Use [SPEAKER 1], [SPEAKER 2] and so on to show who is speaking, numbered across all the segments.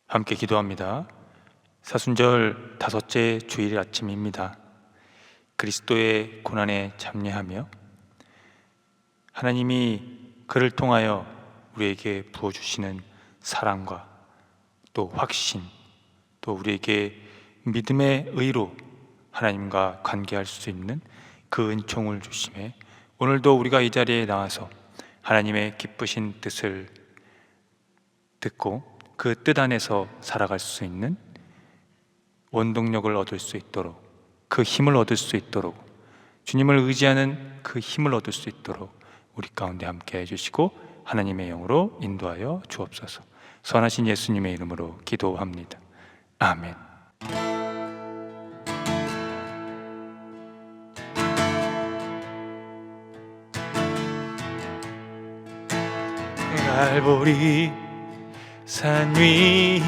[SPEAKER 1] 함께 기도합니다. 사순절 다섯째 주일 아침입니다. 그리스도의 고난에 참여하며 하나님이 그를 통하여 우리에게 부어주시는 사랑과 또 확신, 또 우리에게 믿음의 의로 하나님과 관계할 수 있는 그 은총을 주심에 오늘도 우리가 이 자리에 나와서 하나님의 기쁘신 뜻을 듣고 그 뜻 안에서 살아갈 수 있는 원동력을 얻을 수 있도록, 그 힘을 얻을 수 있도록, 주님을 의지하는 그 힘을 얻을 수 있도록 우리 가운데 함께 해주시고 하나님의 영으로 인도하여 주옵소서. 선하신 예수님의 이름으로 기도합니다. 아멘. 갈보리 산 위에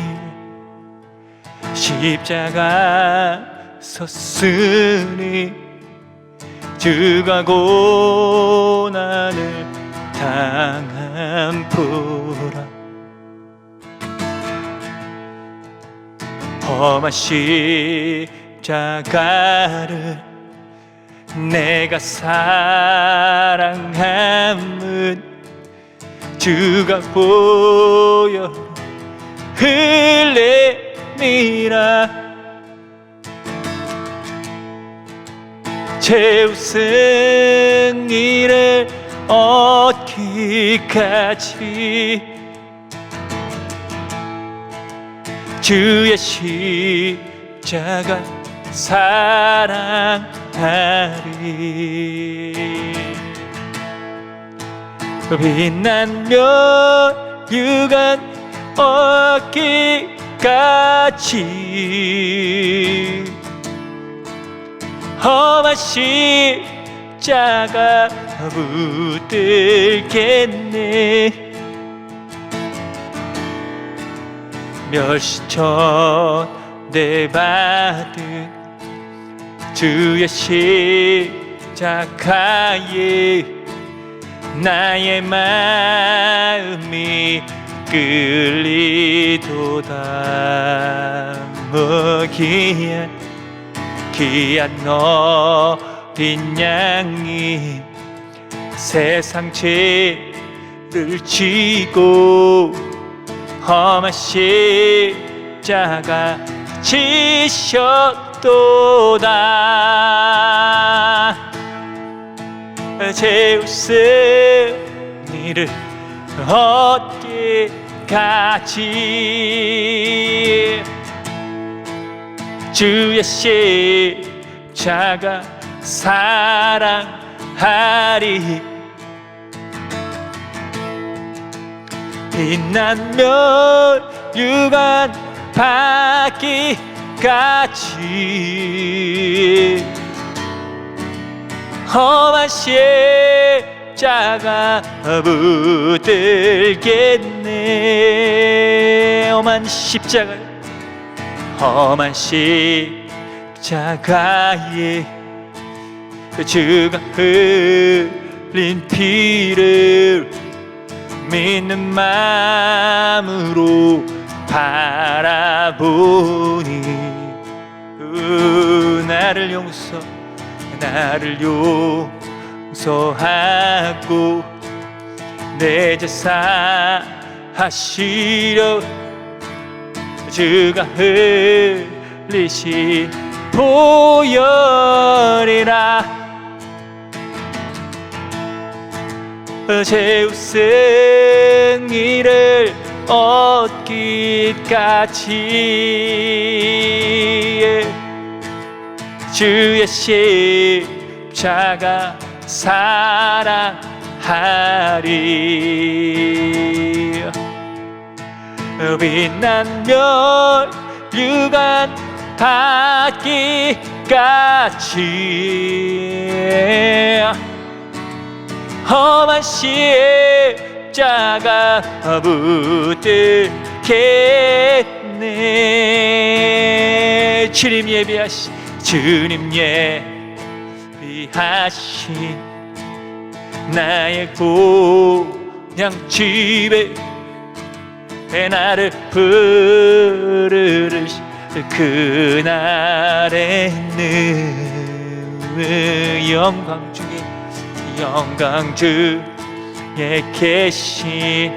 [SPEAKER 1] 십자가 섰으니 주가 고난을 당한 보라. 험한 십자가를 내가 사랑함은 주가 보여 흘리니라. 최후 승리를 얻기까지 주의 십자가 사랑하리. 빛난 면류관 얻기까지 험한 십자가 붙들겠네. 멸시천대 받은 주의 십자가에 나의 마음이 끌리도다. 귀한 어린 양이 세상 죄를 지고 험한 십자가 지셨도다. 최후 승리를 얻기까지 주의 십자가 사랑하리. 빛난 멸류관 받기까지 험한 십자가 붙들겠네. 험한 십자가에 주가 흘린 피를 믿는 마음으로 바라보니 나를 용서하고 내 죄 사하시려 주가 흘리신 보혈이라. 최후 승리를 얻기까지 주의 십자가 사랑하리. 빛난 멸류관 받기까지 험한 십자가 붙들겠네. 주님 예비하신 나의 고향 집에 나를 부르시 그날에는 영광 주에 계신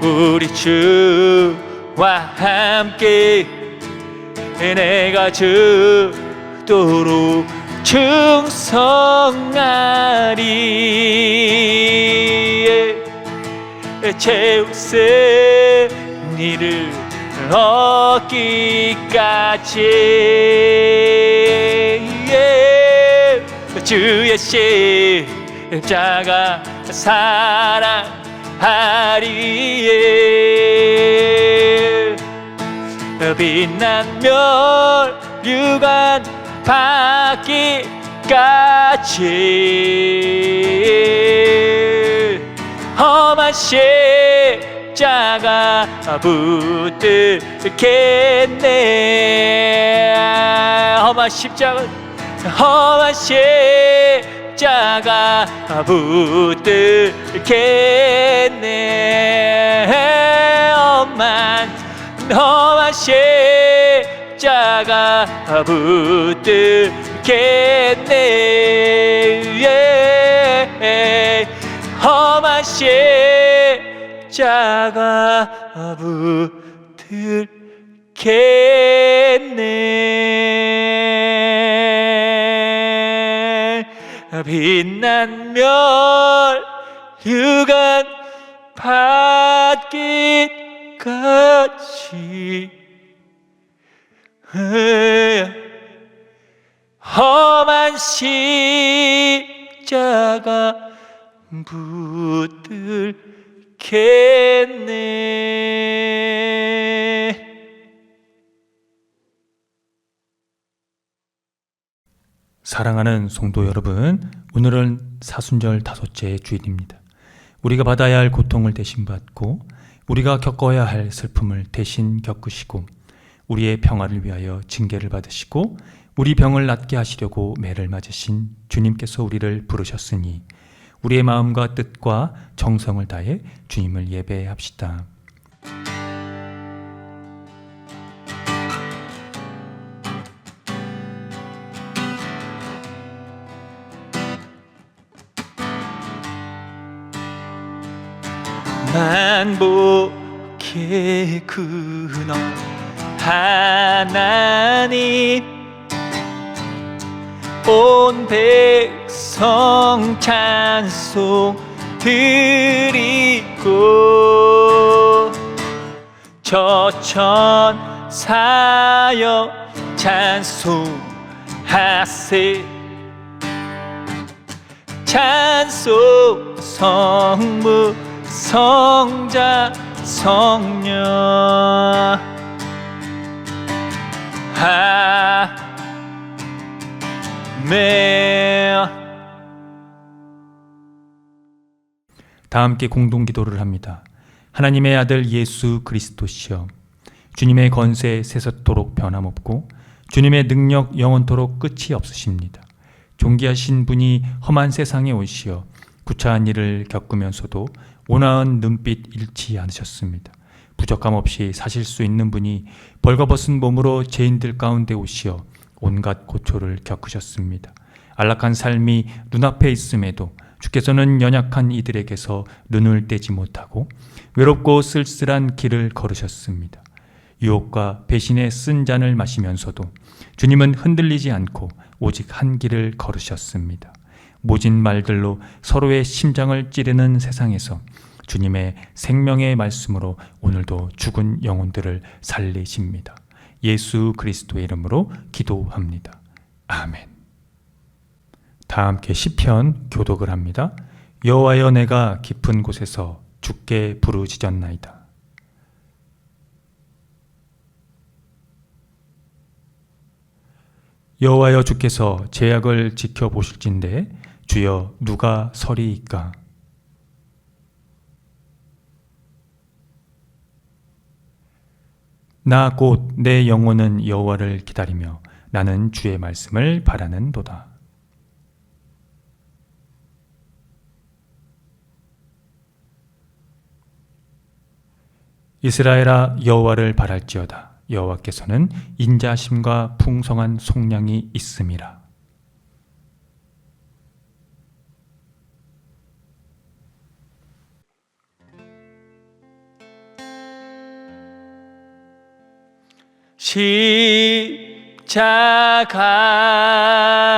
[SPEAKER 1] 우리 주와 함께 내가 죽도록 충성하리. 제우스 니를 얻기까지 주의 십자가 사랑하리에 빛난 멸류관 받기까지 험한 십자가 붙들겠네. 험한 십자가 붙들겠네. 험한 십자가 붙들겠네. 험한 십자가 붙들겠네. 빛난 멸류관 받기까지 험한 십자가 붙들겠네.
[SPEAKER 2] 사랑하는 성도 여러분, 오늘은 사순절 다섯째 주일입니다. 우리가 받아야 할 고통을 대신 받고 우리가 겪어야 할 슬픔을 대신 겪으시고 우리의 평화를 위하여 징계를 받으시고 우리 병을 낫게 하시려고 매를 맞으신 주님께서 우리를 부르셨으니 우리의 마음과 뜻과 정성을 다해 주님을 예배합시다.
[SPEAKER 1] 만복의 근원 하나님 온 백성 찬송 드리고 저천사여 찬송하세. 찬송 성부 성자 성령 아멘.
[SPEAKER 2] 다 함께 공동 기도를 합니다. 하나님의 아들 예수 그리스도시여, 주님의 권세 세세토록 변함없고 주님의 능력 영원토록 끝이 없으십니다. 존귀하신 분이 험한 세상에 오시어 구차한 일을 겪으면서도 온화한 눈빛 잃지 않으셨습니다. 부족함 없이 사실 수 있는 분이 벌거벗은 몸으로 죄인들 가운데 오시어 온갖 고초를 겪으셨습니다. 안락한 삶이 눈앞에 있음에도 주께서는 연약한 이들에게서 눈을 떼지 못하고 외롭고 쓸쓸한 길을 걸으셨습니다. 유혹과 배신의 쓴 잔을 마시면서도 주님은 흔들리지 않고 오직 한 길을 걸으셨습니다. 모진 말들로 서로의 심장을 찌르는 세상에서 주님의 생명의 말씀으로 오늘도 죽은 영혼들을 살리십니다. 예수 그리스도의 이름으로 기도합니다. 아멘. 다 함께 시편 교독을 합니다. 여호와여, 내가 깊은 곳에서 주께 부르짖었나이다. 여호와여, 주께서 제약을 지켜보실진대 주여 누가 서리이까. 나 곧 내 영혼은 여호와를 기다리며 나는 주의 말씀을 바라는도다. 이스라엘아 여호와를 바랄지어다. 여호와께서는 인자하심과 풍성한 속량이 있음이라.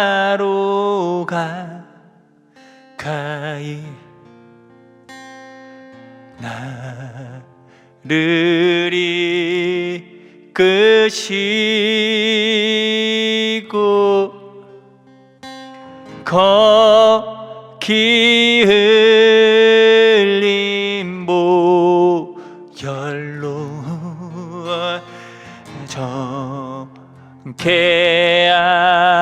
[SPEAKER 1] 십자가로 가까이 나를 이끄시고 거기 흘린 보혈로 정케 하옵소서.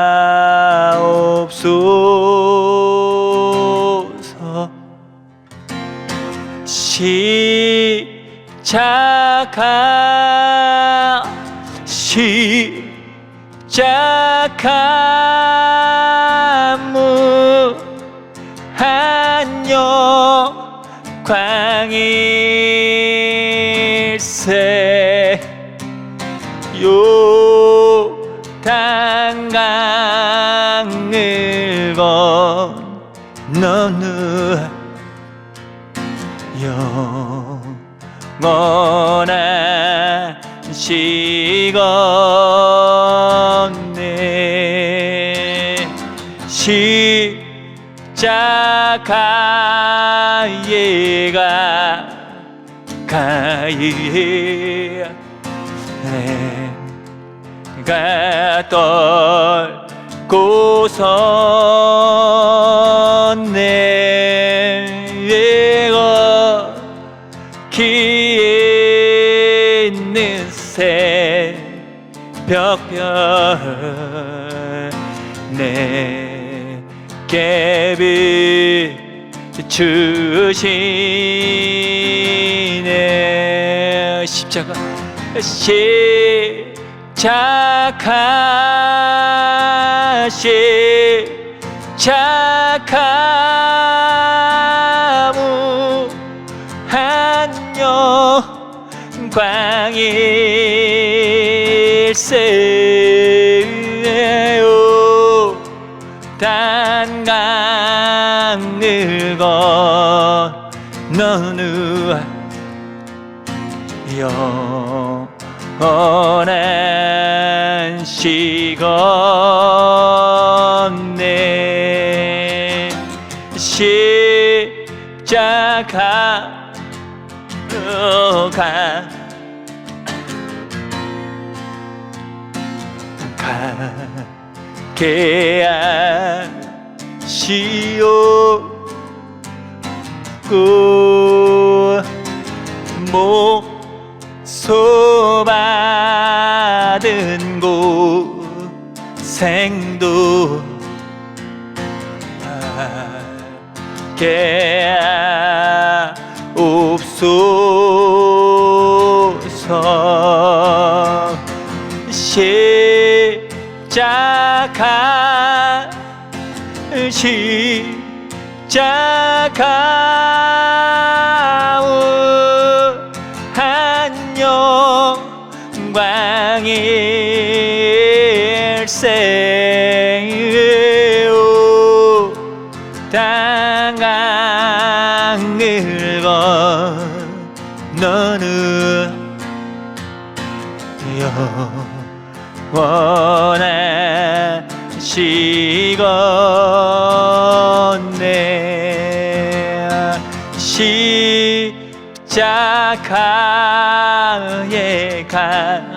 [SPEAKER 1] 십자가 무한 영광일세. 요단강을 건너는 영원한 시건네. 십자가에 가까이 내가 떨고서 내가 기에 있는 새벽별 내게 비추시네. 십자가 무한 영광일세요. 단강을 건너는 영원한 시건네. 십자가로 가게 하시오. 목소받은 고생도 하게 하옵소서. 십자가 무한 영광일세요. 단강을 건너는 영원한 시건네. 십자가에 가까이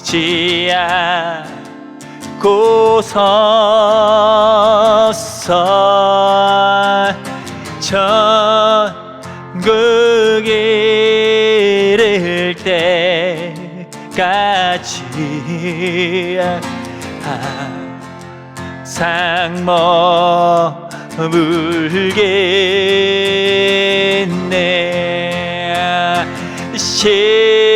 [SPEAKER 1] 두지 않고서 천국 이를 때까지 항상 머물겠네. 십자가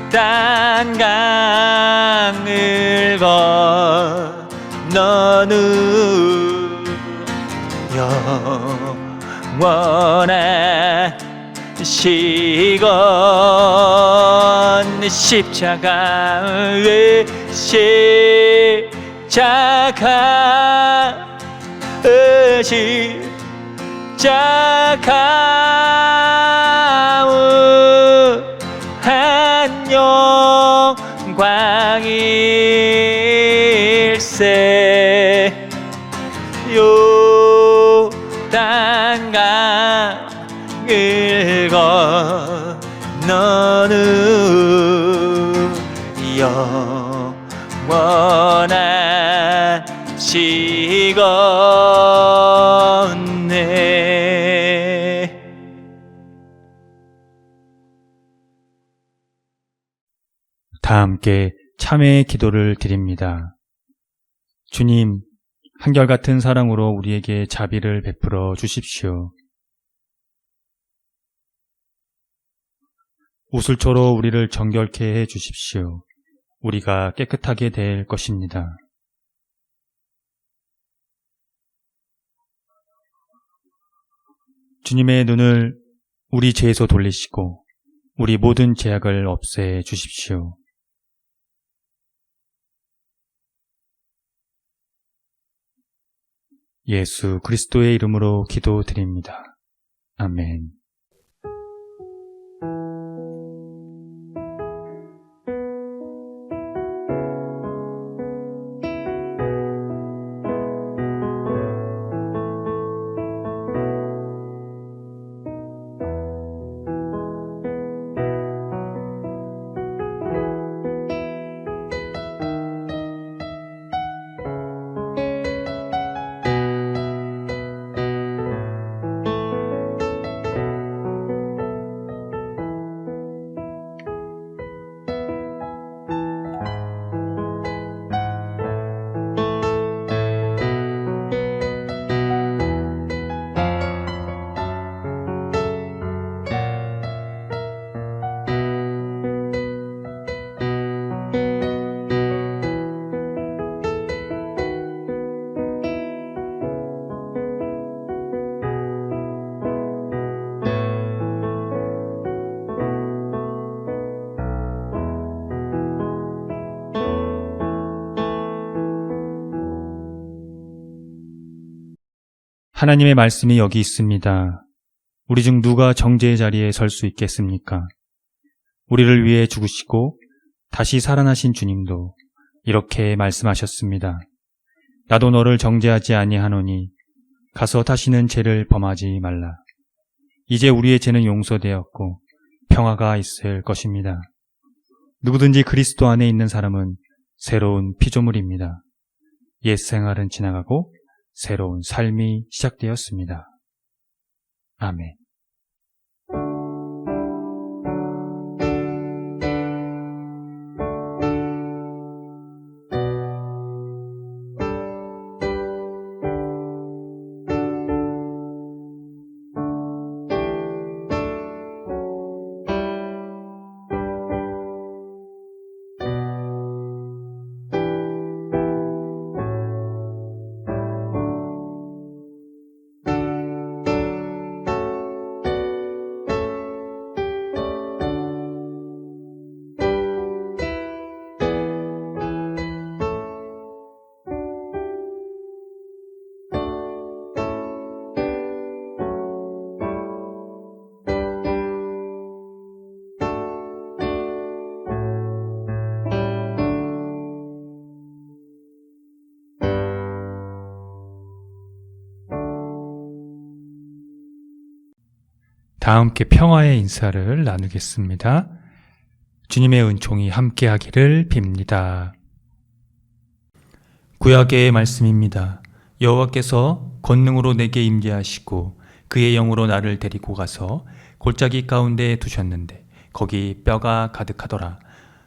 [SPEAKER 1] 단강을 건너는 영원한 시건 십자가의 십자가무한 영광일세 요단강을 건너는 영원한 시건네.
[SPEAKER 2] 다 함께 참회의 기도를 드립니다. 주님, 한결같은 사랑으로 우리에게 자비를 베풀어 주십시오. 우슬초로 우리를 정결케 해 주십시오. 우리가 깨끗하게 될 것입니다. 주님의 눈을 우리 죄에서 돌리시고 우리 모든 죄악을 없애 주십시오. 예수 그리스도의 이름으로 기도드립니다. 아멘. 하나님의 말씀이 여기 있습니다. 우리 중 누가 정죄의 자리에 설 수 있겠습니까? 우리를 위해 죽으시고 다시 살아나신 주님도 이렇게 말씀하셨습니다. 나도 너를 정죄하지 아니하노니 가서 다시는 죄를 범하지 말라. 이제 우리의 죄는 용서되었고 평화가 있을 것입니다. 누구든지 그리스도 안에 있는 사람은 새로운 피조물입니다. 옛 생활은 지나가고 새로운 삶이 시작되었습니다. 아멘. 다 함께 평화의 인사를 나누겠습니다. 주님의 은총이 함께하기를 빕니다. 구약의 말씀입니다. 여호와께서 권능으로 내게 임재하시고 그의 영으로 나를 데리고 가서 골짜기 가운데 두셨는데 거기 뼈가 가득하더라.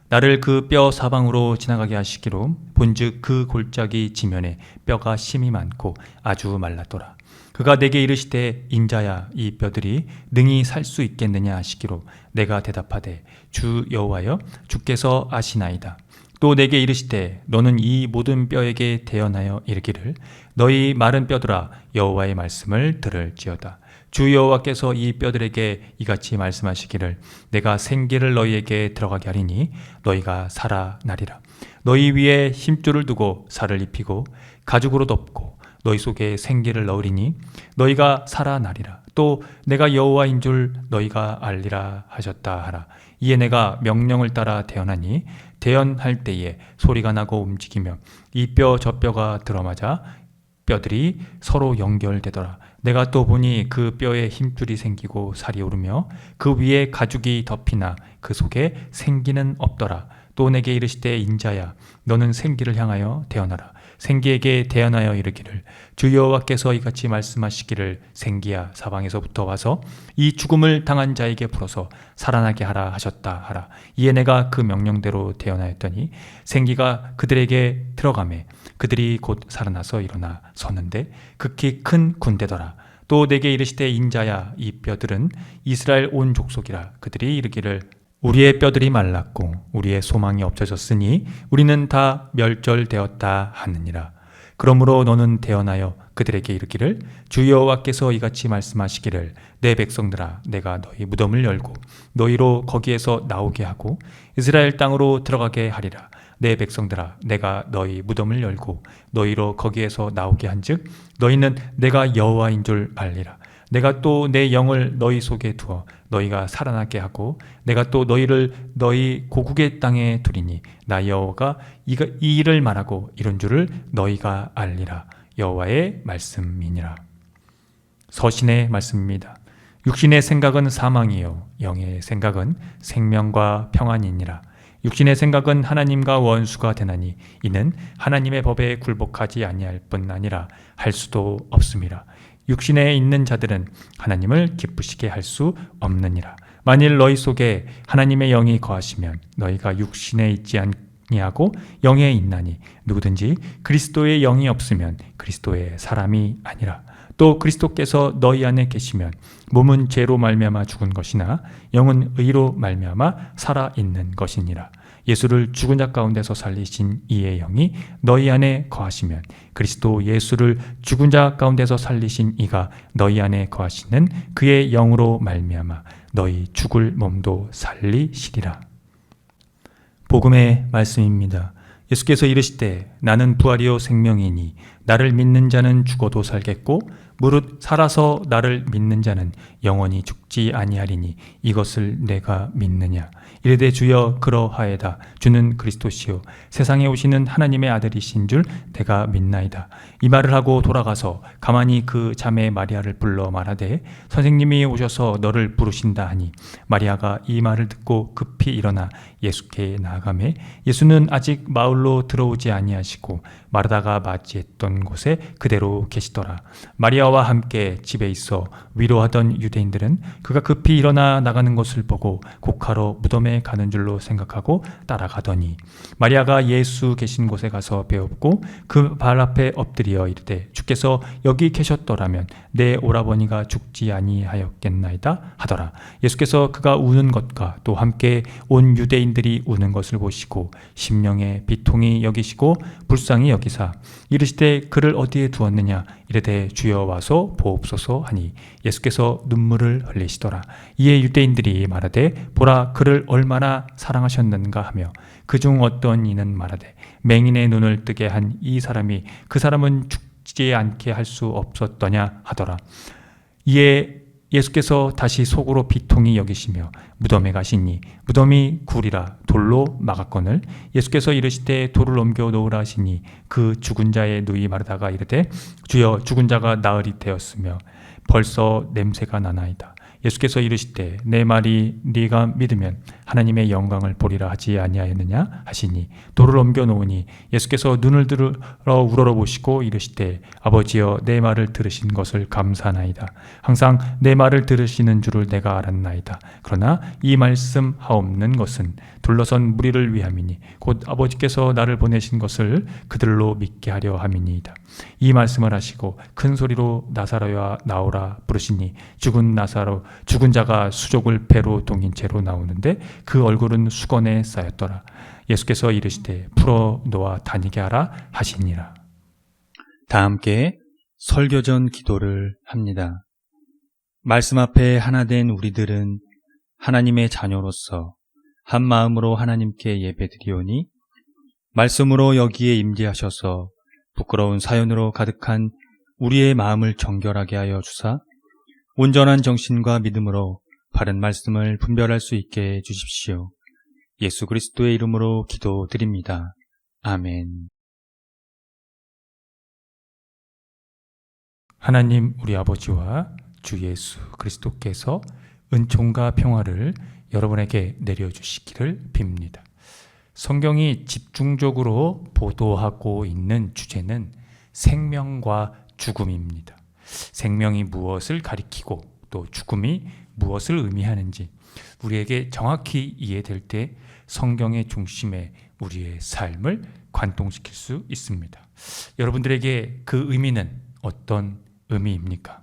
[SPEAKER 2] 나를 그 뼈 사방으로 지나가게 하시기로 본즉 그 골짜기 지면에 뼈가 심이 많고 아주 말랐더라. 그가 내게 이르시되 인자야 이 뼈들이 능히 살 수 있겠느냐 하시기로 내가 대답하되 주 여호와여 주께서 아시나이다. 또 내게 이르시되 너는 이 모든 뼈에게 대언하여 이르기를 너희 마른 뼈들아 여호와의 말씀을 들을지어다. 주 여호와께서 이 뼈들에게 이같이 말씀하시기를 내가 생기를 너희에게 들어가게 하리니 너희가 살아나리라. 너희 위에 힘줄을 두고 살을 입히고 가죽으로 덮고 너희 속에 생기를 넣으리니 너희가 살아나리라. 또 내가 여호와인 줄 너희가 알리라 하셨다 하라. 이에 내가 명령을 따라 대언하니 대언할 때에 소리가 나고 움직이며 이 뼈 저 뼈가 들어맞아 뼈들이 서로 연결되더라. 내가 또 보니 그 뼈에 힘줄이 생기고 살이 오르며 그 위에 가죽이 덮이나 그 속에 생기는 없더라. 또 내게 이르시되 인자야 너는 생기를 향하여 대언하라. 생기에게 대언하여 이르기를 주 여호와께서 이같이 말씀하시기를 생기야 사방에서부터 와서 이 죽음을 당한 자에게 풀어서 살아나게 하라 하셨다 하라. 이에 내가 그 명령대로 대언하였더니 생기가 그들에게 들어가매 그들이 곧 살아나서 일어나 섰는데 극히 큰 군대더라. 또 내게 이르시되 인자야 이 뼈들은 이스라엘 온 족속이라. 그들이 이르기를 우리의 뼈들이 말랐고 우리의 소망이 없어졌으니 우리는 다 멸절되었다 하느니라. 그러므로 너는 대언하여 그들에게 이르기를 주 여호와께서 이같이 말씀하시기를 내 백성들아 내가 너희 무덤을 열고 너희로 거기에서 나오게 하고 이스라엘 땅으로 들어가게 하리라. 내 백성들아 내가 너희 무덤을 열고 너희로 거기에서 나오게 한즉 너희는 내가 여호와인 줄 알리라. 내가 또 내 영을 너희 속에 두어 너희가 살아나게 하고 내가 또 너희를 너희 고국의 땅에 두리니 나 여호와가 이 일을 말하고 이룬 줄을 너희가 알리라. 여호와의 말씀이니라. 서신의 말씀입니다. 육신의 생각은 사망이요 영의 생각은 생명과 평안이니라. 육신의 생각은 하나님과 원수가 되나니 이는 하나님의 법에 굴복하지 아니할 뿐 아니라 할 수도 없음이라. 육신에 있는 자들은 하나님을 기쁘시게 할 수 없느니라. 만일 너희 속에 하나님의 영이 거하시면 너희가 육신에 있지 아니하고 영에 있나니 누구든지 그리스도의 영이 없으면 그리스도의 사람이 아니라. 또 그리스도께서 너희 안에 계시면 몸은 죄로 말미암아 죽은 것이나 영은 의로 말미암아 살아 있는 것이니라. 예수를 죽은 자 가운데서 살리신 이의 영이 너희 안에 거하시면 그리스도 예수를 죽은 자 가운데서 살리신 이가 너희 안에 거하시는 그의 영으로 말미암아 너희 죽을 몸도 살리시리라. 복음의 말씀입니다. 예수께서 이르시되 나는 부활이요 생명이니 나를 믿는 자는 죽어도 살겠고 무릇 살아서 나를 믿는 자는 영원히 죽지 아니하리니 이것을 내가 믿느냐. 이르되 주여 그러하에다. 주는 그리스도시요 세상에 오시는 하나님의 아들이신 줄 내가 믿나이다. 이 말을 하고 돌아가서 가만히 그 자매 마리아를 불러 말하되 선생님이 오셔서 너를 부르신다 하니 마리아가 이 말을 듣고 급히 일어나 예수께 나아가매 예수는 아직 마을로 들어오지 아니하시고 마르다가 맞이했던 곳에 그대로 계시더라. 마리아와 함께 집에 있어 위로하던 유대인들은 그가 급히 일어나 나가는 것을 보고 곡하러 무덤에 가는 줄로 생각하고 따라가더니 마리아가 예수 계신 곳에 가서 배웠고 그 발 앞에 엎드려 이르되 주께서 여기 계셨더라면 내 오라버니가 죽지 아니하였겠나이다 하더라. 예수께서 그가 우는 것과 또 함께 온 유대인들이 우는 것을 보시고 심령의 비통이 여기시고 불쌍히 여기사 이르시되 그를 어디에 두었느냐. 이르되 주여 와서 보옵소서 하니 예수께서 눈물을 흘리시더라. 이에 유대인들이 말하되 보라 그를 얼마나 사랑하셨는가 하며 그중 어떤 이는 말하되 맹인의 눈을 뜨게 한 이 사람이 그 사람은 죽지 않게 할 수 없었더냐 하더라. 이에 예수께서 다시 속으로 비통히 여기시며 무덤에 가시니 무덤이 굴이라 돌로 막았거늘 예수께서 이르시되 돌을 옮겨 놓으라 하시니 그 죽은 자의 누이 마르다가 이르되 주여 죽은 자가 나흘이 되었으며 벌써 냄새가 나나이다. 예수께서 이르시되 내 말이 네가 믿으면 하나님의 영광을 보리라 하지 아니하였느냐 하시니 돌을 옮겨 놓으니 예수께서 눈을 들어 우러러보시고 이르시되 아버지여 내 말을 들으신 것을 감사하나이다. 항상 내 말을 들으시는 줄을 내가 알았나이다. 그러나 이 말씀 하옵는 것은 둘러선 무리를 위함이니 곧 아버지께서 나를 보내신 것을 그들로 믿게 하려 함이니이다. 이 말씀을 하시고 큰 소리로 나사로야 나오라 부르시니 죽은 자가 수족을 배로 동인 채로 나오는데 그 얼굴은 수건에 쌓였더라. 예수께서 이르시되 풀어 놓아 다니게 하라 하시니라.
[SPEAKER 1] 다 함께 설교전 기도를 합니다. 말씀 앞에 하나 된 우리들은 하나님의 자녀로서 한 마음으로 하나님께 예배드리오니 말씀으로 여기에 임재하셔서 부끄러운 사연으로 가득한 우리의 마음을 정결하게 하여 주사 온전한 정신과 믿음으로 바른 말씀을 분별할 수 있게 해 주십시오. 예수 그리스도의 이름으로 기도드립니다. 아멘.
[SPEAKER 2] 하나님 우리 아버지와 주 예수 그리스도께서 은총과 평화를 여러분에게 내려주시기를 빕니다. 성경이 집중적으로 보도하고 있는 주제는 생명과 죽음입니다. 생명이 무엇을 가리키고 또 죽음이 무엇을 의미하는지 우리에게 정확히 이해될 때 성경의 중심에 우리의 삶을 관통시킬 수 있습니다. 여러분들에게 그 의미는 어떤 의미입니까?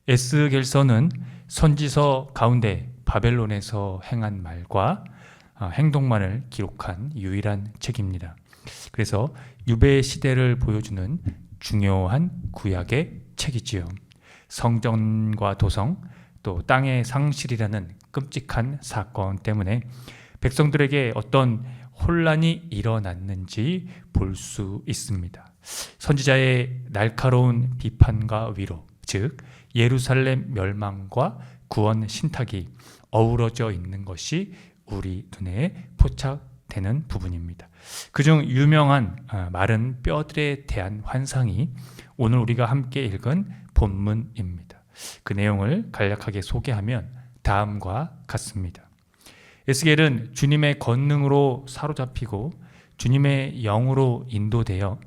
[SPEAKER 2] 에스겔서는 선지서 가운데 바벨론에서 행한 말과 행동만을 기록한 유일한 책입니다. 그래서 유배 시대를 보여주는 중요한 구약의 책이지요. 성전과 도성 또 땅의 상실이라는 끔찍한 사건 때문에 백성들에게 어떤 혼란이 일어났는지 볼 수 있습니다. 선지자의 날카로운 비판과 위로, 즉 예루살렘 멸망과 구원 신탁이 어우러져 있는 것이 우리 눈에 포착되는 부분입니다. 그중 유명한 마른 뼈들에 대한 환상이 오늘 우리가 함께 읽은 본문입니다. 그 내용을 간략하게 소개하면 다음과 같습니다. 에스겔은 주님의 권능으로 사로잡히고 주님의 영으로 인도되어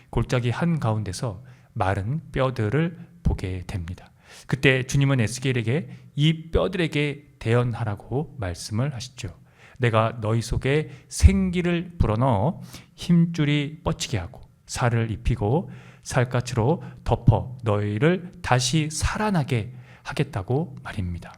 [SPEAKER 2] 골짜기 한가운데서 마른 뼈들을 보게 됩니다. 그때 주님은 에스겔에게 이 뼈들에게 대언하라고 말씀을 하시죠. 내가 너희 속에 생기를 불어넣어 힘줄이 뻗치게 하고 살을 입히고 살갗으로 덮어 너희를 다시 살아나게 하겠다고 말입니다.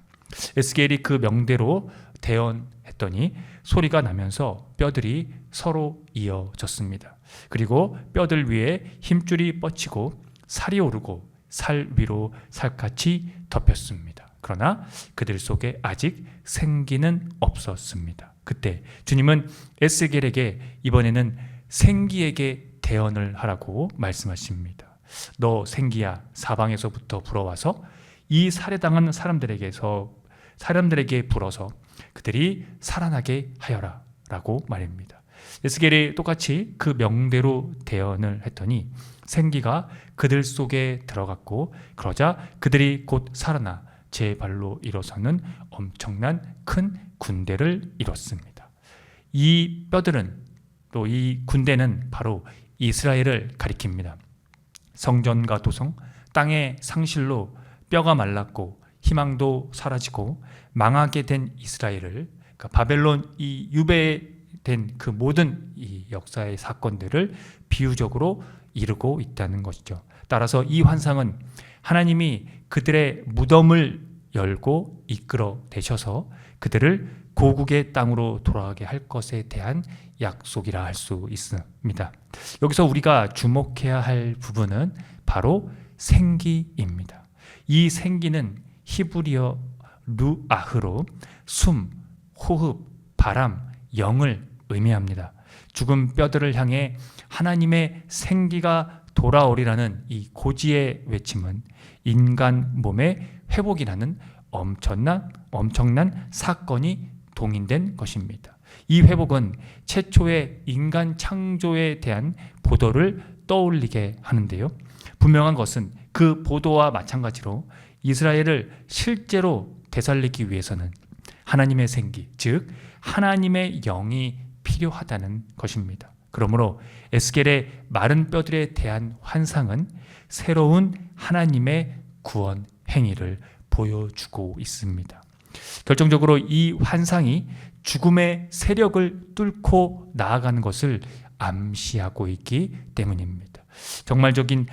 [SPEAKER 2] 에스겔이 그 명대로 대언했더니 소리가 나면서 뼈들이 서로 이어졌습니다. 그리고 뼈들 위에 힘줄이 뻗치고 살이 오르고 살 위로 살갗이 덮였습니다. 그러나 그들 속에 아직 생기는 없었습니다. 그때 주님은 에스겔에게 이번에는 생기에게 대언을 하라고 말씀하십니다. 너 생기야 사방에서부터 불어와서 이 살해당한 사람들에게 불어서 그들이 살아나게 하여라 라고 말입니다. 에스겔이 똑같이 그 명대로 대언을 했더니 생기가 그들 속에 들어갔고 그러자 그들이 곧 살아나 제 발로 일어서는 엄청난 큰 군대를 이뤘습니다. 이 뼈들은 또 이 군대는 바로 이스라엘을 가리킵니다. 성전과 도성, 땅의 상실로 뼈가 말랐고 희망도 사라지고 망하게 된 이스라엘을, 그러니까 바벨론 이 유배된 그 모든 이 역사의 사건들을 비유적으로 이루고 있다는 것이죠. 따라서 이 환상은 하나님이 그들의 무덤을 열고 이끌어 내셔서 그들을 고국의 땅으로 돌아가게 할 것에 대한 약속이라 할 수 있습니다. 여기서 우리가 주목해야 할 부분은 바로 생기입니다. 이 생기는 히브리어 루아흐로 숨, 호흡, 바람, 영을 의미합니다. 죽은 뼈들을 향해 하나님의 생기가 돌아오리라는 이 고지의 외침은 인간 몸의 회복이라는 엄청난 사건이 동인된 것입니다. 이 회복은 최초의 인간 창조에 대한 보도를 떠올리게 하는데요. 분명한 것은 그 보도와 마찬가지로 이스라엘을 실제로 되살리기 위해서는 하나님의 생기, 즉 하나님의 영이 필요하다는 것입니다. 그러므로 에스겔의 마른 뼈들에 대한 환상은 새로운 하나님의 구원 행위를 보여주고 있습니다. 결정적으로 이 환상이 죽음의 세력을 뚫고 나아가는 것을 암시하고 있기 때문입니다. 정말적인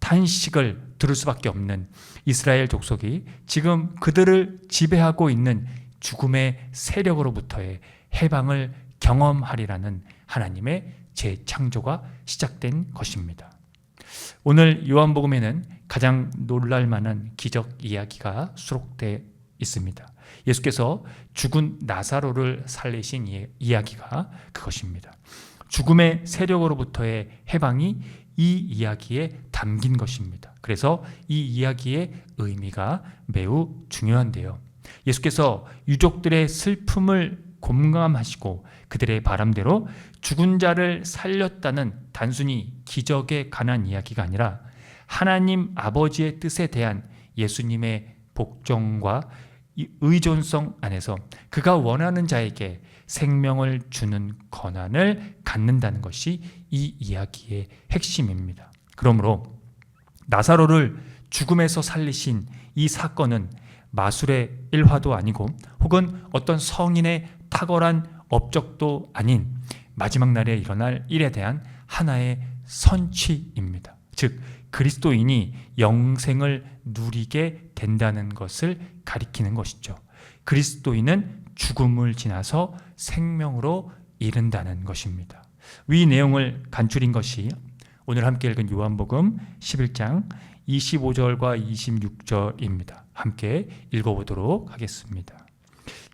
[SPEAKER 2] 탄식을 들을 수밖에 없는 이스라엘 족속이 지금 그들을 지배하고 있는 죽음의 세력으로부터의 해방을 경험하리라는 하나님의 재창조가 시작된 것입니다. 오늘 요한복음에는 가장 놀랄만한 기적 이야기가 수록되어 있습니다. 예수께서 죽은 나사로를 살리신 이야기가 그것입니다. 죽음의 세력으로부터의 해방이 이 이야기에 담긴 것입니다. 그래서 이 이야기의 의미가 매우 중요한데요. 예수께서 유족들의 슬픔을 공감하시고 그들의 바람대로 죽은 자를 살렸다는 단순히 기적에 관한 이야기가 아니라 하나님 아버지의 뜻에 대한 예수님의 복종과 의존성 안에서 그가 원하는 자에게 생명을 주는 권한을 갖는다는 것이 이 이야기의 핵심입니다. 그러므로 나사로를 죽음에서 살리신 이 사건은 마술의 일화도 아니고 혹은 어떤 성인의 탁월한 업적도 아닌 마지막 날에 일어날 일에 대한 하나의 선취입니다. 즉 그리스도인이 영생을 누리게 된다는 것을 가리키는 것이죠. 그리스도인은 죽음을 지나서 생명으로 이른다는 것입니다. 위 내용을 간추린 것이 오늘 함께 읽은 요한복음 11장 25절과 26절입니다. 함께 읽어보도록 하겠습니다.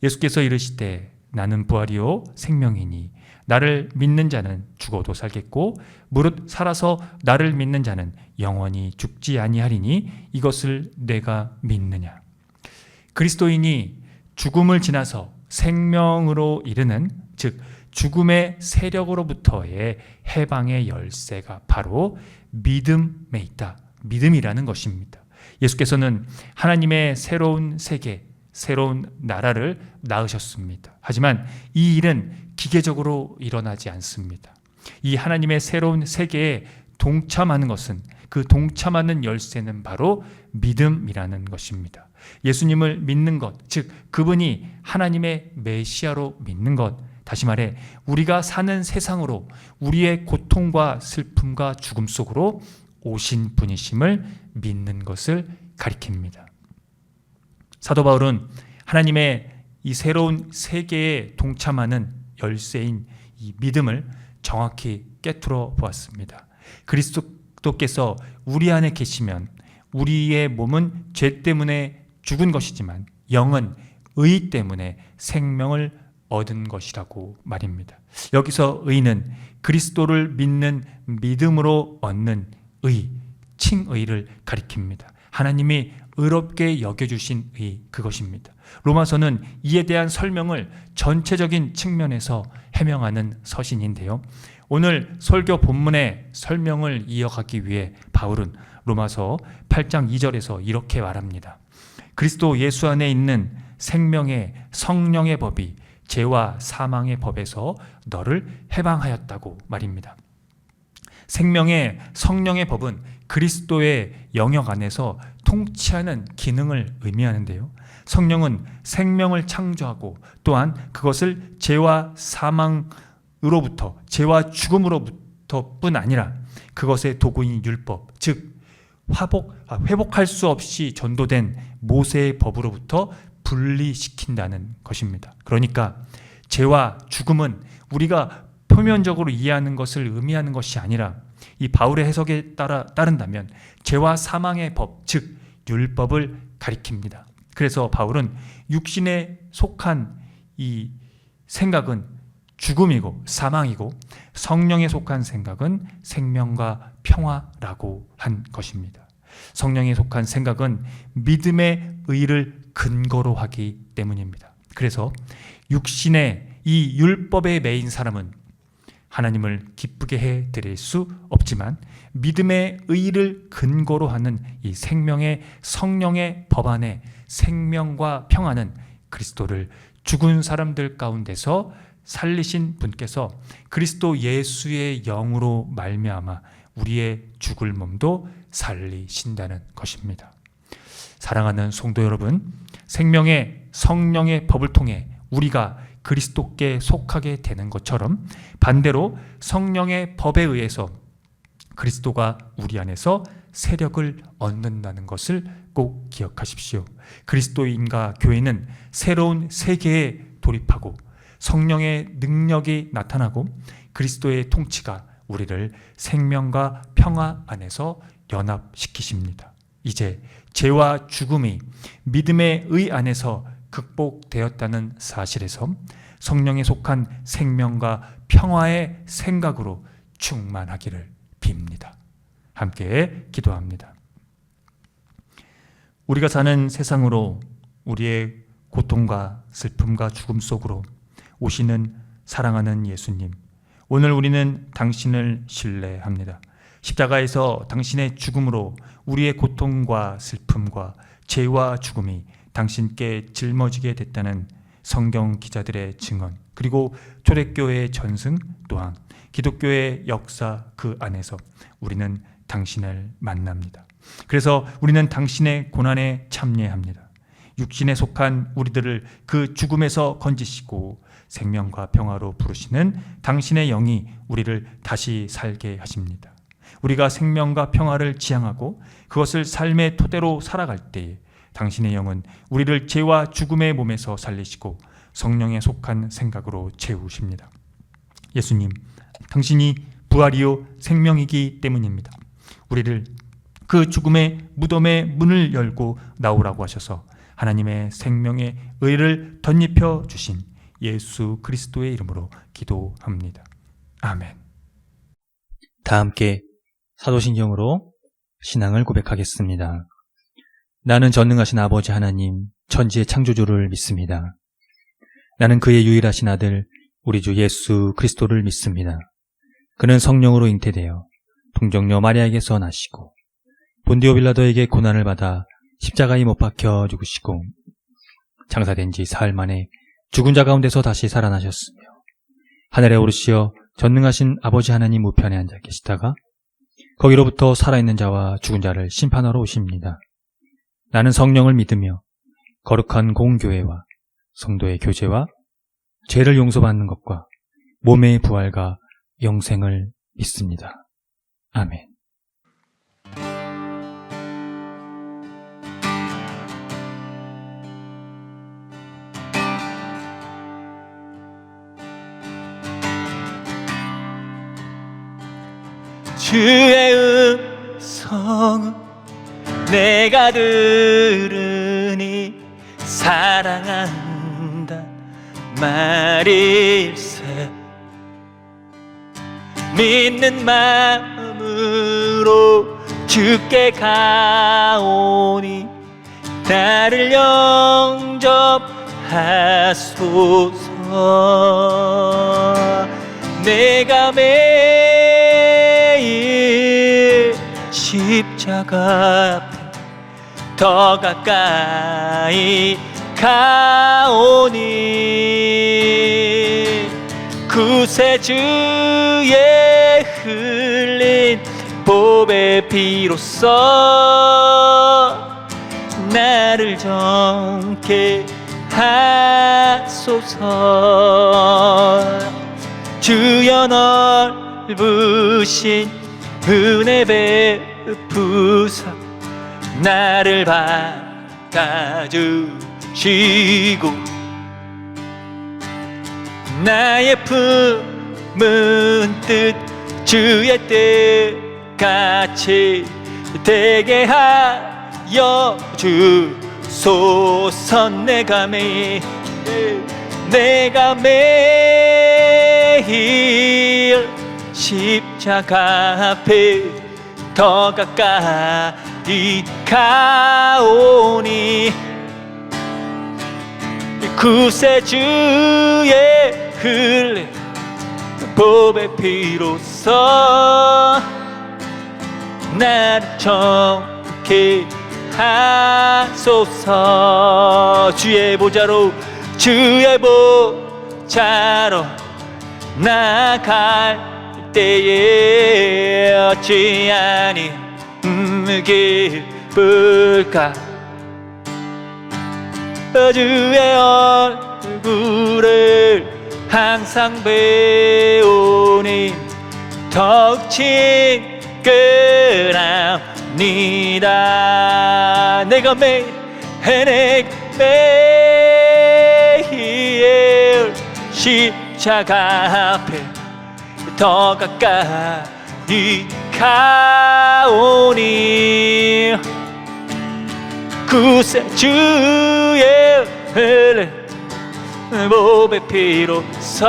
[SPEAKER 2] 예수께서 이르시되 나는 부활이요 생명이니 나를 믿는 자는 죽어도 살겠고 무릇 살아서 나를 믿는 자는 영원히 죽지 아니하리니 이것을 내가 믿느냐. 그리스도인이 죽음을 지나서 생명으로 이르는 즉 죽음의 세력으로부터의 해방의 열쇠가 바로 믿음에 있다. 믿음이라는 것입니다. 예수께서는 하나님의 새로운 세계, 새로운 나라를 낳으셨습니다. 하지만 이 일은 기계적으로 일어나지 않습니다. 이 하나님의 새로운 세계에 동참하는 것은 그 동참하는 열쇠는 바로 믿음이라는 것입니다. 예수님을 믿는 것, 즉 그분이 하나님의 메시아로 믿는 것, 다시 말해 우리가 사는 세상으로 우리의 고통과 슬픔과 죽음 속으로 오신 분이심을 믿는 것을 가리킵니다. 사도 바울은 하나님의 이 새로운 세계에 동참하는 열쇠인 이 믿음을 정확히 꿰뚫어 보았습니다. 그리스도께서 우리 안에 계시면 우리의 몸은 죄 때문에 죽은 것이지만 영은 의 때문에 생명을 얻은 것이라고 말입니다. 여기서 의는 그리스도를 믿는 믿음으로 얻는 의, 칭의를 가리킵니다. 하나님이 의롭게 여겨주신 의, 그것입니다. 로마서는 이에 대한 설명을 전체적인 측면에서 해명하는 서신인데요. 오늘 설교 본문의 설명을 이어가기 위해 바울은 로마서 8장 2절에서 이렇게 말합니다. 그리스도 예수 안에 있는 생명의 성령의 법이 죄와 사망의 법에서 너를 해방하였다고 말입니다. 생명의 성령의 법은 그리스도의 영역 안에서 통치하는 기능을 의미하는데요. 성령은 생명을 창조하고 또한 그것을 죄와 사망으로부터, 죄와 죽음으로부터뿐 아니라 그것의 도구인 율법, 즉 회복할 수 없이 전도된 모세의 법으로부터 분리시킨다는 것입니다. 그러니까 죄와 죽음은 우리가 표면적으로 이해하는 것을 의미하는 것이 아니라 이 바울의 해석에 따른다면 죄와 사망의 법, 즉 율법을 가리킵니다. 그래서 바울은 육신에 속한 이 생각은 죽음이고 사망이고 성령에 속한 생각은 생명과 평화라고 한 것입니다. 성령에 속한 생각은 믿음의 의를 근거로 하기 때문입니다. 그래서 육신의 이 율법에 매인 사람은 하나님을 기쁘게 해 드릴 수 없지만 믿음의 의를 근거로 하는 이 생명의 성령의 법 안에 생명과 평안은 그리스도를 죽은 사람들 가운데서 살리신 분께서 그리스도 예수의 영으로 말미암아 우리의 죽을 몸도 살리신다는 것입니다. 사랑하는 성도 여러분, 생명의 성령의 법을 통해 우리가 그리스도께 속하게 되는 것처럼 반대로 성령의 법에 의해서 그리스도가 우리 안에서 세력을 얻는다는 것을 꼭 기억하십시오. 그리스도인과 교회는 새로운 세계에 돌입하고 성령의 능력이 나타나고 그리스도의 통치가 우리를 생명과 평화 안에서 연합시키십니다. 이제 죄와 죽음이 믿음의 의 안에서 극복되었다는 사실에서 성령에 속한 생명과 평화의 생각으로 충만하기를 빕니다. 함께 기도합니다. 우리가 사는 세상으로 우리의 고통과 슬픔과 죽음 속으로 오시는 사랑하는 예수님, 오늘 우리는 당신을 신뢰합니다. 십자가에서 당신의 죽음으로 우리의 고통과 슬픔과 죄와 죽음이 당신께 짊어지게 됐다는 성경 기자들의 증언, 그리고 초대교회의 전승, 또한 기독교의 역사 그 안에서 우리는 당신을 만납니다. 그래서 우리는 당신의 고난에 참여합니다. 육신에 속한 우리들을 그 죽음에서 건지시고 생명과 평화로 부르시는 당신의 영이 우리를 다시 살게 하십니다. 우리가 생명과 평화를 지향하고 그것을 삶의 토대로 살아갈 때에 당신의 영은 우리를 죄와 죽음의 몸에서 살리시고 성령에 속한 생각으로 채우십니다. 예수님, 당신이 부활이요 생명이기 때문입니다. 우리를 그 죽음의 무덤의 문을 열고 나오라고 하셔서 하나님의 생명의 의를 덧입혀 주신 예수 그리스도의 이름으로 기도합니다. 아멘.
[SPEAKER 3] 다 함께 사도신경으로 신앙을 고백하겠습니다. 나는 전능하신 아버지 하나님, 천지의 창조주를 믿습니다. 나는 그의 유일하신 아들, 우리 주 예수 그리스도를 믿습니다. 그는 성령으로 잉태되어 동정녀 마리아에게서 나시고 본디오 빌라도에게 고난을 받아 십자가에 못 박혀 죽으시고 장사된 지 사흘 만에 죽은 자 가운데서 다시 살아나셨으며 하늘에 오르시어 전능하신 아버지 하나님 우편에 앉아 계시다가 거기로부터 살아있는 자와 죽은 자를 심판하러 오십니다. 나는 성령을 믿으며 거룩한 공교회와 성도의 교제와 죄를 용서받는 것과 몸의 부활과 영생을 믿습니다. 아멘.
[SPEAKER 1] 주의 음성은 내가 들으니 사랑한다 말일세. 믿는 마음으로 주께 가오니 나를 영접하소서. 내가 매일 십자가 앞에 더 가까이 가오니 구세주의 흘린 보배 피로써 나를 정케 하소서. 주여 넓으신 은혜 베푸사 나를 받아주시고 나의 품은 뜻 주의 뜻같이 되게 하여 주소서. 내가 매일 십자가 앞에 더 가까이 가오니 구세주의 흘린 법의 피로써 나를 정케 하소서. 주의 보좌로 나갈 때에 어찌 아니 기쁠까. 주의 얼굴을 항상 배우니 더욱 친근합니다. 내가 매일 십자가 앞에 더 가까이 가오니 구세주의 몸의 피로써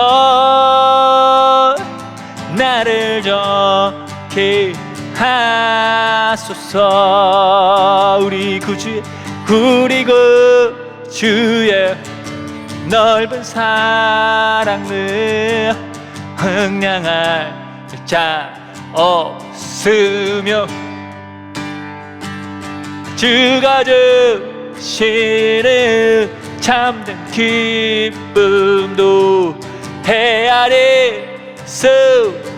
[SPEAKER 1] 나를 정케 하소서. 우리 구주의 넓은 사랑을 흥량할 자 없으며 주가 주시는 참된 기쁨도 헤아릴 수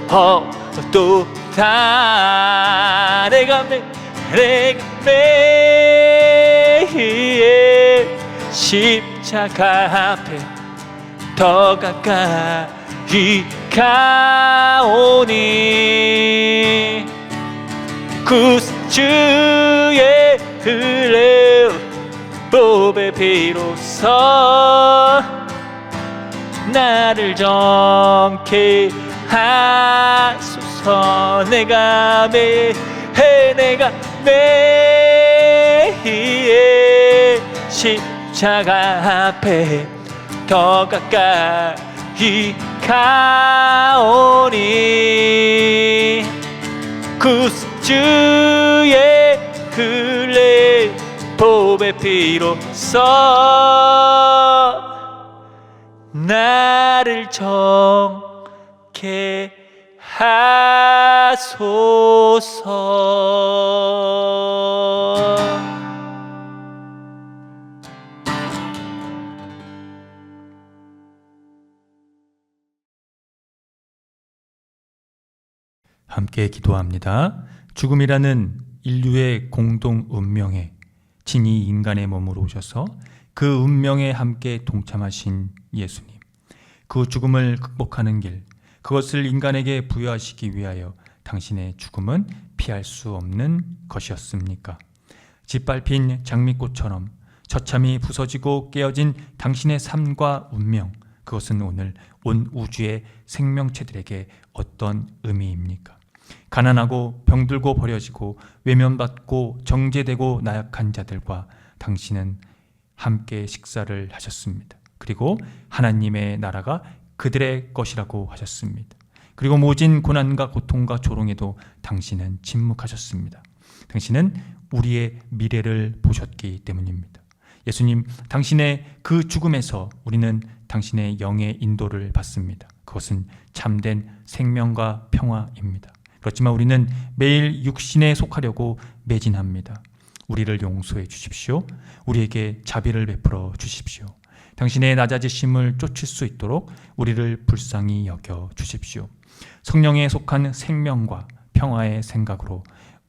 [SPEAKER 1] 없도다. 내가 매일 십자가 앞에 더 가까이 가오니 구주의 흘러 법의 피로써 나를 정케 하소서. 내가 매일 십자가 앞에 더 가까이 가오니 구주의 흘러 법의 피로써 나를 정케 하소서.
[SPEAKER 2] 함께 기도합니다. 죽음이라는 인류의 공동 운명에 진이 인간의 몸으로 오셔서 그 운명에 함께 동참하신 예수님, 그 죽음을 극복하는 길, 그것을 인간에게 부여하시기 위하여 당신의 죽음은 피할 수 없는 것이었습니까? 짓밟힌 장미꽃처럼 처참히 부서지고 깨어진 당신의 삶과 운명, 그것은 오늘 온 우주의 생명체들에게 어떤 의미입니까? 가난하고 병들고 버려지고 외면받고 정죄되고 나약한 자들과 당신은 함께 식사를 하셨습니다. 그리고 하나님의 나라가 그들의 것이라고 하셨습니다. 그리고 모진 고난과 고통과 조롱에도 당신은 침묵하셨습니다. 당신은 우리의 미래를 보셨기 때문입니다. 예수님, 당신의 그 죽음에서 우리는 당신의 영의 인도를 받습니다. 그것은 참된 생명과 평화입니다. 그렇지만 우리는 매일 육신에 속하려고 매진합니다. 우리를 용서해 주십시오. 우리에게 자비를 베풀어 주십시오. 당신의 낮아지심을 쫓을 수 있도록 우리를 불쌍히 여겨 주십시오. 성령에 속한 생명과 평화의 생각으로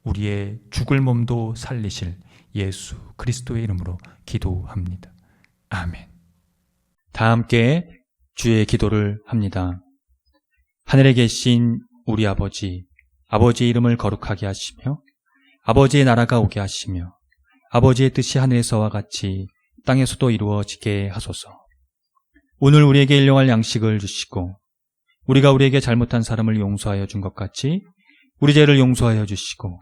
[SPEAKER 2] 우리의 죽을 몸도 살리실 예수 그리스도의 이름으로 기도합니다. 아멘.
[SPEAKER 3] 다 함께 주의 기도를 합니다. 하늘에 계신 우리 아버지, 아버지의 이름을 거룩하게 하시며 아버지의 나라가 오게 하시며 아버지의 뜻이 하늘에서와 같이 땅에서도 이루어지게 하소서. 오늘 우리에게 일용할 양식을 주시고 우리가 우리에게 잘못한 사람을 용서하여 준 것 같이 우리 죄를 용서하여 주시고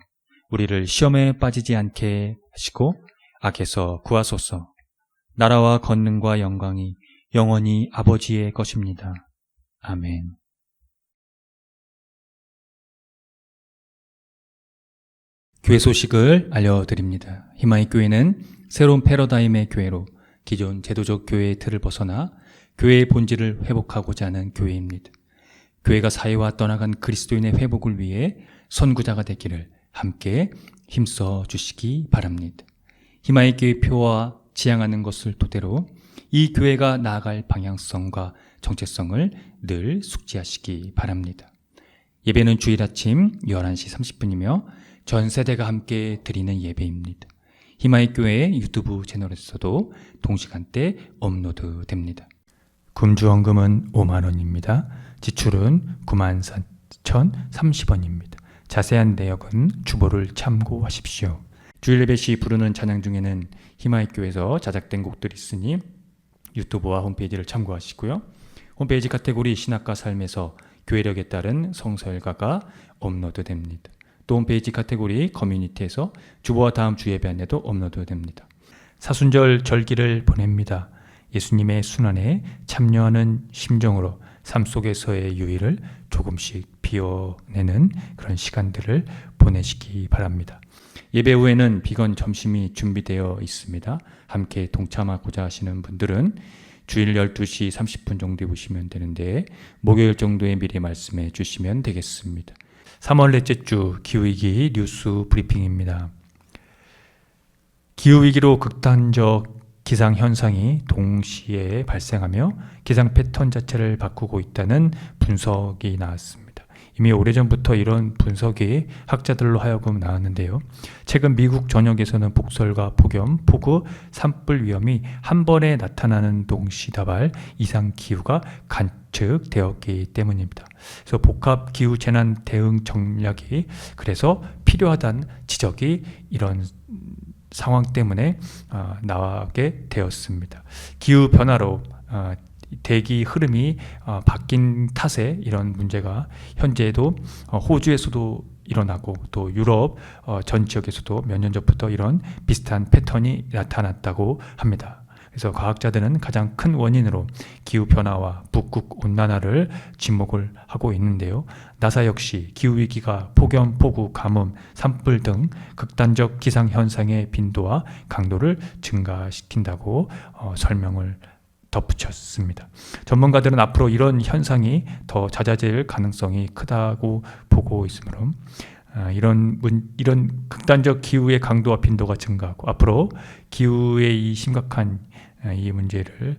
[SPEAKER 3] 우리를 시험에 빠지지 않게 하시고 악에서 구하소서. 나라와 권능과 영광이 영원히 아버지의 것입니다. 아멘. 교회 소식을 알려드립니다. 희망의 교회는 새로운 패러다임의 교회로 기존 제도적 교회의 틀을 벗어나 교회의 본질을 회복하고자 하는 교회입니다.
[SPEAKER 2] 교회가 사회와 떠나간 그리스도인의 회복을 위해 선구자가 되기를 함께 힘써 주시기 바랍니다. 희망의 교회 표와 지향하는 것을 토대로 이 교회가 나아갈 방향성과 정체성을 늘 숙지하시기 바랍니다. 예배는 주일 아침 11시 30분이며 전 세대가 함께 드리는 예배입니다. 희망의 교회 유튜브 채널에서도 동시간대 업로드됩니다. 금주원금은 5만 원입니다. 지출은 94,030원입니다. 자세한 내역은 주보를 참고하십시오. 주일 예배 시 부르는 찬양 중에는 희망의 교회에서 자작된 곡들이 있으니 유튜브와 홈페이지를 참고하시고요. 홈페이지 카테고리 신학과 삶에서 교회력에 따른 성서일가가 업로드됩니다. 또 홈페이지 카테고리 커뮤니티에서 주보와 다음 주 예배 안내도 업로드됩니다. 사순절 절기를 보냅니다. 예수님의 순환에 참여하는 심정으로 삶 속에서의 유의를 조금씩 비워내는 그런 시간들을 보내시기 바랍니다. 예배 후에는 비건 점심이 준비되어 있습니다. 함께 동참하고자 하시는 분들은 주일 12시 30분 정도에 오시면 되는데 목요일 정도에 미리 말씀해 주시면 되겠습니다. 3월 넷째 주 기후위기 뉴스 브리핑입니다. 기후위기로 극단적 기상현상이 동시에 발생하며 기상 패턴 자체를 바꾸고 있다는 분석이 나왔습니다. 이미 오래전부터 이런 분석이 학자들로 하여금 나왔는데요. 최근 미국 전역에서는 폭설과 폭염, 폭우, 산불 위험이 한 번에 나타나는 동시다발 이상 기후가 관측되었기 때문입니다. 그래서 복합 기후 재난 대응 전략이 그래서 필요하다는 지적이 이런 상황 때문에 나오게 되었습니다. 기후 변화로 대기 흐름이 바뀐 탓에 이런 문제가 현재도 호주에서도 일어나고 또 유럽 전 지역에서도 몇 년 전부터 이런 비슷한 패턴이 나타났다고 합니다. 그래서 과학자들은 가장 큰 원인으로 기후변화와 북극 온난화를 지목을 하고 있는데요. 나사 역시 기후위기가 폭염, 폭우, 가뭄, 산불 등 극단적 기상현상의 빈도와 강도를 증가시킨다고 설명을 덧붙였습니다. 전문가들은 앞으로 이런 현상이 더 잦아질 가능성이 크다고 보고 있으므로 이런 극단적 기후의 강도와 빈도가 증가하고 앞으로 기후의 이 심각한 이 문제를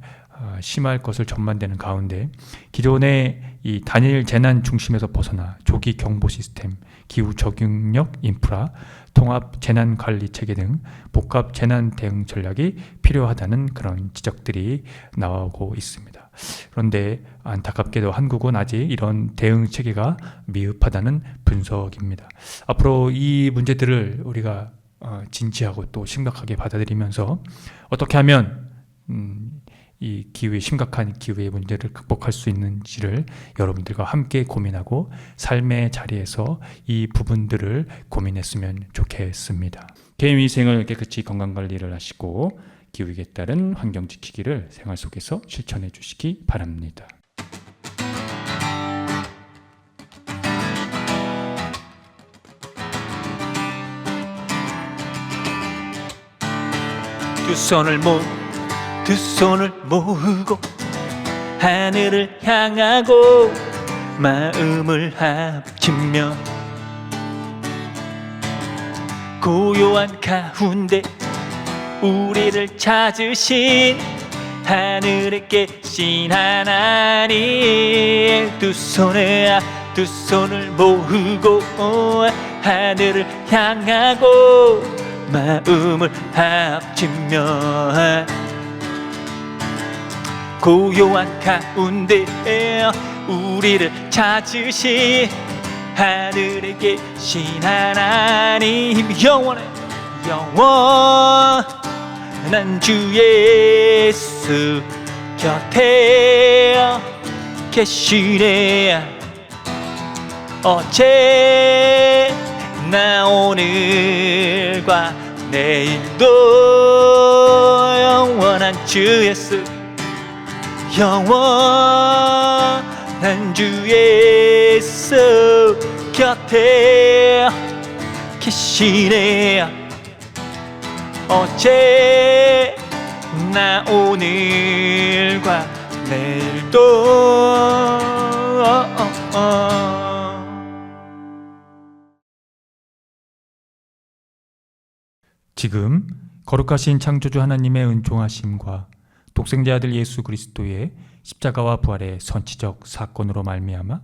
[SPEAKER 2] 심할 것을 전망되는 가운데 기존의 이 단일 재난 중심에서 벗어나 조기 경보 시스템, 기후 적응력 인프라, 통합 재난 관리 체계 등 복합 재난 대응 전략이 필요하다는 그런 지적들이 나오고 있습니다. 그런데 안타깝게도 한국은 아직 이런 대응 체계가 미흡하다는 분석입니다. 앞으로 이 문제들을 우리가 진지하고 또 심각하게 받아들이면서 어떻게 하면 이 심각한 기후의 문제를 극복할 수 있는지를 여러분들과 함께 고민하고 삶의 자리에서 이 부분들을 고민했으면 좋겠습니다. 개인위생을 깨끗이 건강관리를 하시고 기후에 따른 환경 지키기를 생활 속에서 실천해 주시기 바랍니다.
[SPEAKER 1] 두 손을 모으고 하늘을 향하고 마음을 합치며 고요한 가운데 우리를 찾으신 하늘에 계신 하나님 두 손을 모으고 하늘을 향하고 마음을 합치며 고요한 가운데 우리를 찾으신 하늘에 계신 하나님 영원한 주 예수 곁에 계시네 어제나 오늘과 내일도 영원한 주 예수 영원한 주 예수 곁에 계시네 어제나 오늘과 내일도
[SPEAKER 2] 지금 거룩하신 창조주 하나님의 은총하심과 독생자 아들 예수 그리스도의 십자가와 부활의 선치적 사건으로 말미암아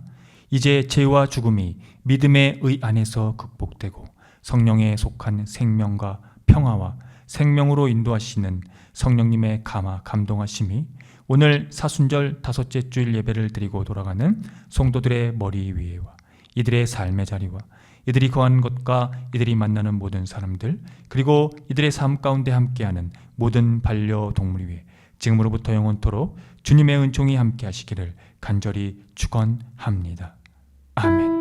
[SPEAKER 2] 이제 죄와 죽음이 믿음의 의 안에서 극복되고 성령에 속한 생명과 평화와 생명으로 인도하시는 성령님의 감화 감동하심이 오늘 사순절 다섯째 주일 예배를 드리고 돌아가는 성도들의 머리 위에와 이들의 삶의 자리와 이들이 거하는 것과 이들이 만나는 모든 사람들 그리고 이들의 삶 가운데 함께하는 모든 반려동물 위에 지금으로부터 영원토록 주님의 은총이 함께 하시기를 간절히 축원합니다. 아멘.